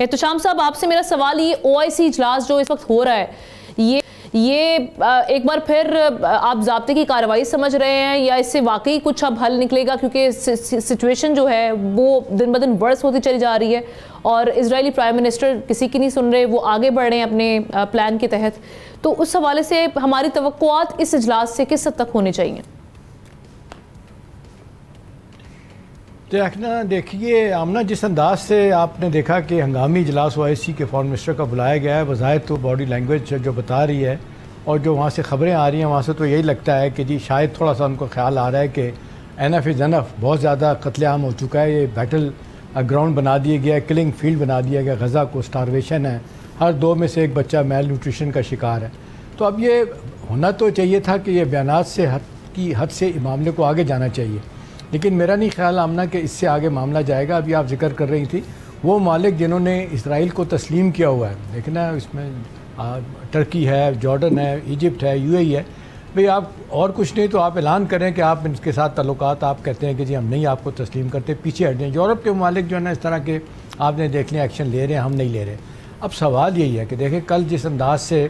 احتشام صاحب آپ سے میرا سوال یہ OIC اجلاس جو اس وقت ہو رہا ہے یہ ایک بار پھر آپ ضابطے کی کارروائی سمجھ رہے ہیں یا اس سے واقعی کچھ اب حل نکلے گا، کیونکہ سچویشن جو ہے وہ دن بدن ورس ہوتی چلی جا رہی ہے اور اسرائیلی پرائم منسٹر کسی کی نہیں سن رہے، وہ آگے بڑھ رہے ہیں اپنے پلان کے تحت. تو اس حوالے سے ہماری توقعات اس اجلاس سے کس حد تک ہونے چاہیے؟ دیکھیے آمنہ، جس انداز سے آپ نے دیکھا کہ ہنگامی اجلاس OIC کے فارن منسٹر کا بلایا گیا ہے، بظاہر تو باڈی لینگویج جو بتا رہی ہے اور جو وہاں سے خبریں آ رہی ہیں وہاں سے تو یہی لگتا ہے کہ جی شاید تھوڑا سا ان کو خیال آ رہا ہے کہ انف از انف، بہت زیادہ قتل عام ہو چکا ہے، یہ بیٹل گراؤنڈ بنا دیا گیا ہے، کلنگ فیلڈ بنا دیا گیا، غزہ کو سٹارویشن ہے، ہر 2 میں سے ایک بچہ میل نیوٹریشن کا شکار ہے. تو اب یہ ہونا تو چاہیے تھا کہ یہ بیانات سے حد سے معاملے کو آگے جانا چاہیے، لیکن میرا نہیں خیال آمنہ کہ اس سے آگے معاملہ جائے گا. ابھی آپ ذکر کر رہی تھی وہ ممالک جنہوں نے اسرائیل کو تسلیم کیا ہوا ہے، دیکھنا اس میں ٹرکی ہے، جارڈن ہے، ایجپٹ ہے، UAE ہے. بھئی آپ اور کچھ نہیں تو آپ اعلان کریں کہ آپ ان کے ساتھ تعلقات آپ کہتے ہیں کہ جی ہم نہیں آپ کو تسلیم کرتے، پیچھے ہٹ جائیں. یورپ کے ممالک جو ہے نا اس طرح کے آپ نے دیکھ لیں ایکشن لے رہے ہیں، ہم نہیں لے رہے. اب سوال یہی ہے کہ دیکھیں کل جس انداز سے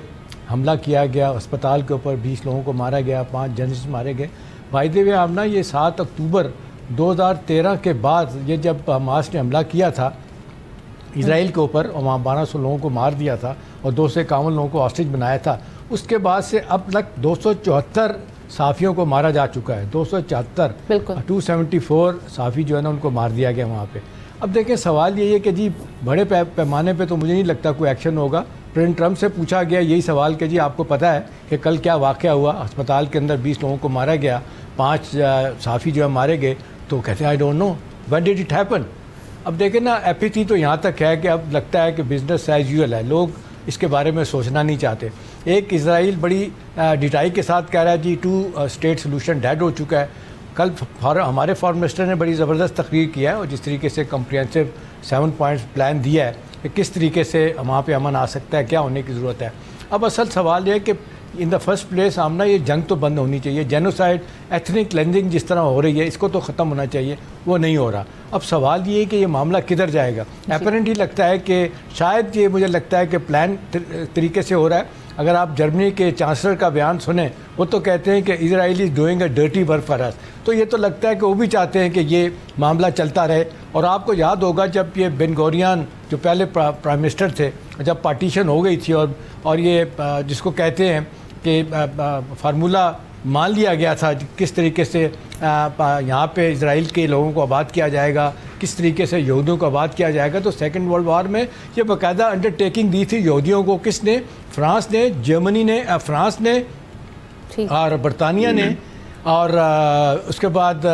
حملہ کیا گیا، اسپتال کے اوپر 20 لوگوں کو مارا گیا، 5 جرنلسٹ مارے گئے. فائدے میں آمنہ یہ 7 اکتوبر 2013 کے بعد یہ جب حماس نے حملہ کیا تھا اسرائیل کے اوپر اور وہاں 1200 لوگوں کو مار دیا تھا اور 251 لوگوں کو ہاسٹیج بنایا تھا، اس کے بعد سے اب تک 274 صحافیوں کو مارا جا چکا ہے. 274 صحافی جو ہے نا ان کو مار دیا گیا وہاں پہ. اب دیکھیں سوال یہی ہے کہ جی بڑے پیمانے پہ تو مجھے نہیں لگتا کوئی ایکشن ہوگا. پریزیڈنٹ ٹرمپ سے پوچھا گیا یہی سوال کہ جی آپ کو پتہ ہے کہ کل کیا واقعہ ہوا، ہسپتال کے اندر 20 لوگوں کو مارا گیا، 5 صحافی جو ہے مارے گئے. تو کہتے ہیں I don't know when did it happen. اب دیکھیں نا ایپیتھی تو یہاں تک ہے کہ اب لگتا ہے کہ بزنس ایز یوزل ہے، لوگ اس کے بارے میں سوچنا نہیں چاہتے. ایک اسرائیل بڑی ڈٹائی کے ساتھ کہہ رہا ہے جی 2 اسٹیٹ سلوشن ڈیڈ ہو چکا ہے. کل ہمارے فارن منسٹر نے بڑی زبردست تقریر کیا ہے اور جس طریقے سے کمپریہنسو 7 پوائنٹس پلان دیا ہے کہ کس طریقے سے وہاں پہ امن آ سکتا ہے، کیا ہونے کی ضرورت ہے. اب اصل سوال یہ ہے کہ ان دا فرسٹ پلیس آمنہ یہ جنگ تو بند ہونی چاہیے. جینوسائڈ، ایتھنک کلینزنگ جس طرح ہو رہی ہے اس کو تو ختم ہونا چاہیے، وہ نہیں ہو رہا. اب سوال یہ ہے کہ یہ معاملہ کدھر جائے گا. اپیرنٹلی لگتا ہے کہ شاید یہ مجھے لگتا ہے کہ پلان طریقے سے ہو رہا ہے. اگر آپ جرمنی کے چانسلر کا بیان سنیں وہ تو کہتے ہیں کہ Israel is doing a dirty work for us. تو یہ تو لگتا ہے کہ وہ بھی چاہتے ہیں کہ یہ معاملہ چلتا رہے. اور آپ کو یاد ہوگا جب یہ بن گوریان جو پہلے پرائم منسٹر تھے، جب پارٹیشن ہو گئی تھی اور یہ جس کو کہتے ہیں کہ فارمولہ مان لیا گیا تھا کس طریقے سے یہاں پہ اسرائیل کے لوگوں کو آباد کیا جائے گا، کس طریقے سے یہودیوں کو آباد کیا جائے گا. تو 2nd ورلڈ وار میں یہ باقاعدہ انڈرٹیکنگ دی تھی یہودیوں کو. کس نے؟ فرانس نے، جرمنی نے، فرانس نے اور برطانیہ نے اور اس کے بعد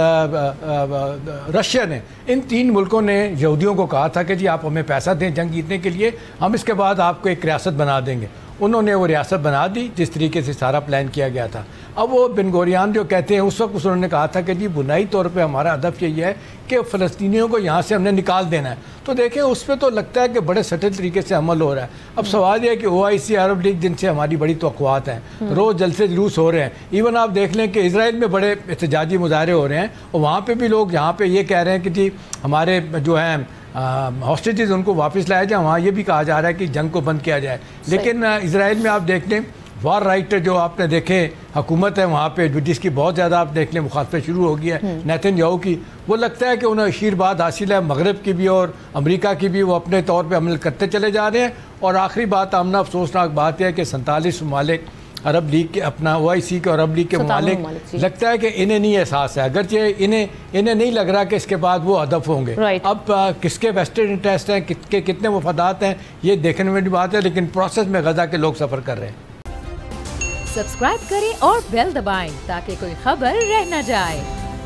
رشیا نے. ان 3 ملکوں نے یہودیوں کو کہا تھا کہ جی آپ ہمیں پیسہ دیں جنگ جیتنے کے لیے، ہم اس کے بعد آپ کو ایک ریاست بنا دیں گے. انہوں نے وہ ریاست بنا دی جس طریقے سے سارا پلان کیا گیا تھا. اب وہ بن گوریان جو کہتے ہیں اس وقت انہوں نے کہا تھا کہ جی بنائی طور پہ ہمارا ہدف یہی ہے کہ فلسطینیوں کو یہاں سے ہم نے نکال دینا ہے. تو دیکھیں اس پہ تو لگتا ہے کہ بڑے سٹل طریقے سے عمل ہو رہا ہے. اب سوال یہ ہے کہ OIC عرب لیگ جن سے ہماری بڑی توقعات ہیں، روز جلسے جلوس ہو رہے ہیں. ایون آپ دیکھ لیں کہ اسرائیل میں بڑے احتجاجی مظاہرے ہو رہے ہیں اور وہاں پہ بھی لوگ یہاں پہ یہ کہہ رہے ہیں کہ جی ہمارے جو ہیں ہاسٹیجز ان کو واپس لایا جائے. وہاں یہ بھی کہا جا رہا ہے کہ جنگ کو بند کیا جائے. لیکن اسرائیل میں آپ دیکھ لیں وار رائٹ جو آپ نے دیکھیں حکومت ہے وہاں پہ جس کی بہت زیادہ آپ دیکھ لیں مخالفت شروع ہو گئی ہے نیتن یاہو کی. وہ لگتا ہے کہ انہیں آشیرواد حاصل ہے مغرب کی بھی اور امریکہ کی بھی، وہ اپنے طور پہ عمل کرتے چلے جا رہے ہیں. اور آخری بات آمنہ افسوسناک بات ہے کہ 47 ممالک عرب لیگ کے اپنا OIC کے اور عرب لیگ کے ممالک لگتا ہے کہ انہیں نہیں احساس ہے، اگرچہ انہیں نہیں لگ رہا کہ اس کے بعد وہ ہدف ہوں گے. اب کس کے ویسٹڈ انٹرسٹ ہیں، کتنے مفادات ہیں، یہ دیکھنے میں بھی بات ہے. لیکن پروسیس میں غزہ کے لوگ سفر کر رہے ہیں. سبسکرائب کریں اور بیل دبائیں تاکہ کوئی خبر رہ نہ جائے.